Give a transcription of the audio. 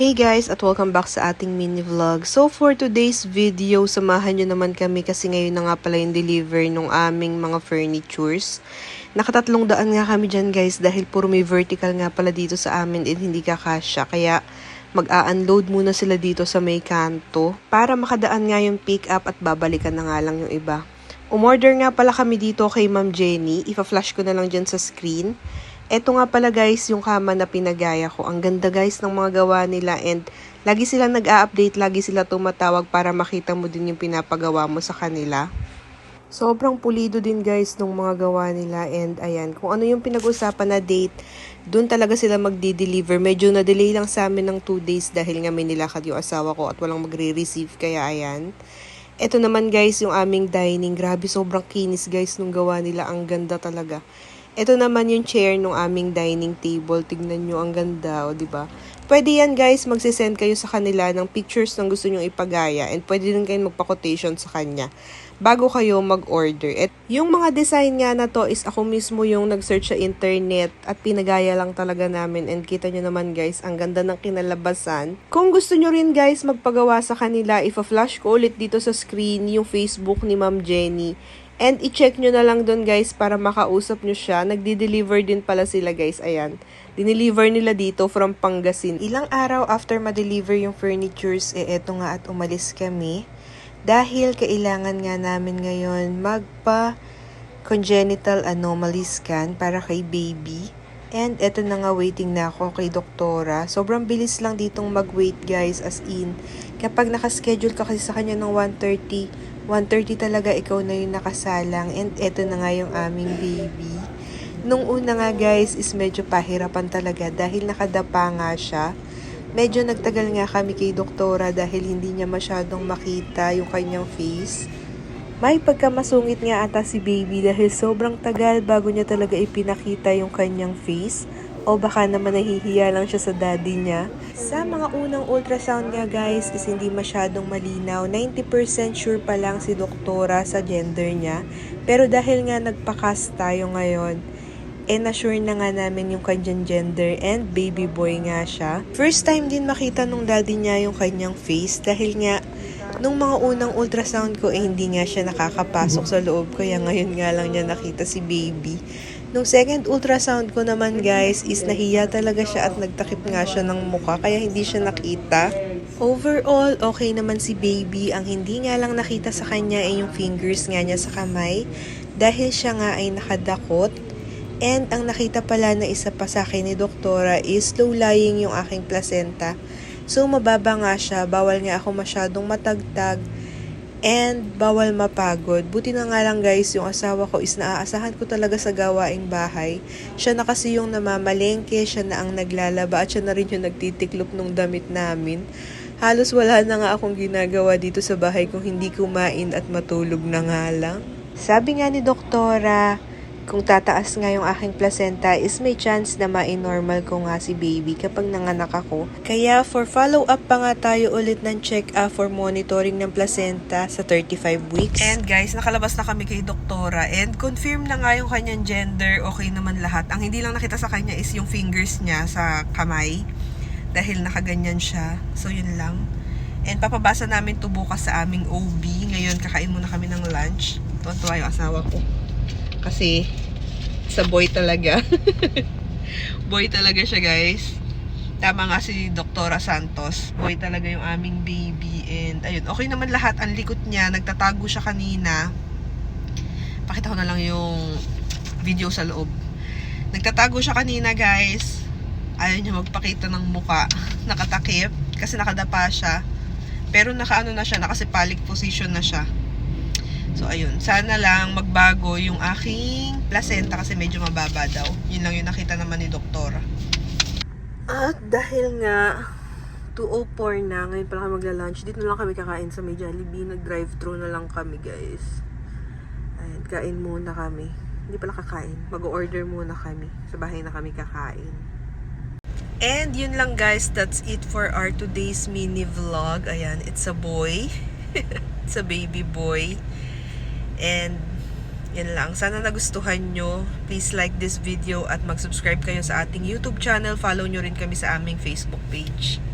Hey guys, at welcome back sa ating mini vlog. So for today's video, samahan nyo naman kami kasi ngayon na nga pala yung deliver ng aming mga furnitures. Nakatatlong daan nga kami dyan guys dahil puro may vertical nga pala dito sa amin and hindi kakasya. Kaya mag-a-unload muna sila dito sa may kanto para makadaan nga yung pick up at babalikan na nga lang yung iba. Umorder nga pala kami dito kay Ma'am Jenny. Ipa-flash ko na lang dyan sa screen. Eto nga pala guys, yung kama na pinagaya ko. Ang ganda guys ng mga gawa nila and lagi sila nag-a-update, lagi sila tumatawag para makita mo din yung pinapagawa mo sa kanila. Sobrang pulido din guys ng mga gawa nila and ayan, kung ano yung pinag-usapan na date, dun talaga sila magdi-deliver. Medyo na-delay lang sa amin ng 2 days dahil nga may nilakad yung asawa ko at walang magre-receive kaya ayan. Eto naman guys, yung aming dining. Grabe, sobrang kinis guys nung gawa nila. Ang ganda talaga. Ito naman yung chair ng aming dining table. Tignan nyo, ang ganda, o diba? Pwede yan guys, magsisend kayo sa kanila ng pictures ng gusto nyo ipagaya and pwede din kayo magpa-quotation sa kanya bago kayo mag-order. At yung mga design nga na to is ako mismo yung nag-search sa internet at pinagaya lang talaga namin and kita nyo naman guys, ang ganda ng kinalabasan. Kung gusto nyo rin guys magpagawa sa kanila, ipa-flash ko ulit dito sa screen yung Facebook ni Ma'am Jenny. And i-check nyo na lang doon guys para makausap nyo siya. Nagdi-deliver din pala sila guys. Ayan. Dineliver nila dito from Pangasin. Ilang araw after ma-deliver yung furnitures, eto nga at umalis kami. Dahil kailangan nga namin ngayon magpa-congenital anomaly scan para kay baby. And eto na nga, waiting na ako kay doktora. Sobrang bilis lang ditong mag-wait guys, as in. Kapag nakaschedule ka kasi sa kanya ng 1:30 talaga ikaw na yung nakasalang. And eto na nga yung aming baby. Nung una nga guys is medyo pahirapan talaga dahil nakadapa nga siya. Medyo nagtagal nga kami kay doktora dahil hindi niya masyadong makita yung kanyang face. May pagkamasungit nga ata si baby dahil sobrang tagal bago niya talaga ipinakita yung kanyang face. O baka naman nahihiya lang siya sa daddy niya. Sa mga unang ultrasound nga guys is hindi masyadong malinaw. 90% sure pa lang si doktora sa gender niya. Pero dahil nga nagpa-cast tayo ngayon, na-sure na nga namin yung kanyang gender and baby boy nga siya. First time din makita nung daddy niya yung kanyang face dahil nga nung mga unang ultrasound ko hindi nga siya nakakapasok sa loob kaya ngayon nga lang niya nakita si baby. Nung second ultrasound ko naman guys is nahiya talaga siya at nagtakip nga siya ng mukha kaya hindi siya nakita. Overall, okay naman si baby. Ang hindi nga lang nakita sa kanya ay yung fingers nga niya sa kamay dahil siya nga ay nakadakot. And ang nakita pala na isa pa sa akin ni doktora is low-lying yung aking placenta. So mababa nga siya, bawal nga ako masyadong matagtag. And bawal mapagod. Buti na nga lang guys, yung asawa ko is naaasahan ko talaga sa gawaing bahay. Siya na kasi yung namamalengke, siya na ang naglalaba at siya na rin yung nagtitiklop ng damit namin. Halos wala na nga akong ginagawa dito sa bahay kung hindi kumain at matulog na nga lang. Sabi nga ni doktora, kung tataas nga yung aking placenta is may chance na ma-normal ko nga si baby kapag nanganak ako. Kaya for follow-up pa nga tayo ulit ng check-up for monitoring ng placenta sa 35 weeks. And guys, nakalabas na kami kay doktora and confirm na nga yung kanyang gender, okay naman lahat. Ang hindi lang nakita sa kanya is yung fingers niya sa kamay dahil nakaganyan siya. So yun lang. And papabasa namin to bukas sa aming OB. Ngayon kakain muna kami ng lunch. Tuwan-tuwa yung asawa ko. Kasi sa boy talaga. Boy talaga siya guys. Tama nga si Doktora Santos. Boy talaga yung aming baby. And ayun, okay naman lahat. Ang likot niya, nagtatago siya kanina. Pakita ko na lang yung video sa loob. Nagtatago siya kanina guys. Ayaw niya magpakita ng muka. Nakatakip kasi nakadapa siya. Pero nakaano na siya, nakasipalik position na siya. So, ayun. Sana lang magbago yung aking placenta kasi medyo mababa daw. Yun lang yung nakita naman ni doktora. At dahil nga 2:04 na, ngayon pala kami magla-lunch. Dito na lang kami kakain sa may Jollibee. Nag-drive-thru na lang kami, guys. Ayun, kain muna kami. Hindi pala kakain. Mag-order muna kami. Sa bahay na kami kakain. And yun lang, guys. That's it for our today's mini vlog. Ayan, it's a boy. It's a baby boy. And yan lang. Sana nagustuhan nyo. Please like this video at mag-subscribe kayo sa ating YouTube channel. Follow nyo rin kami sa aming Facebook page.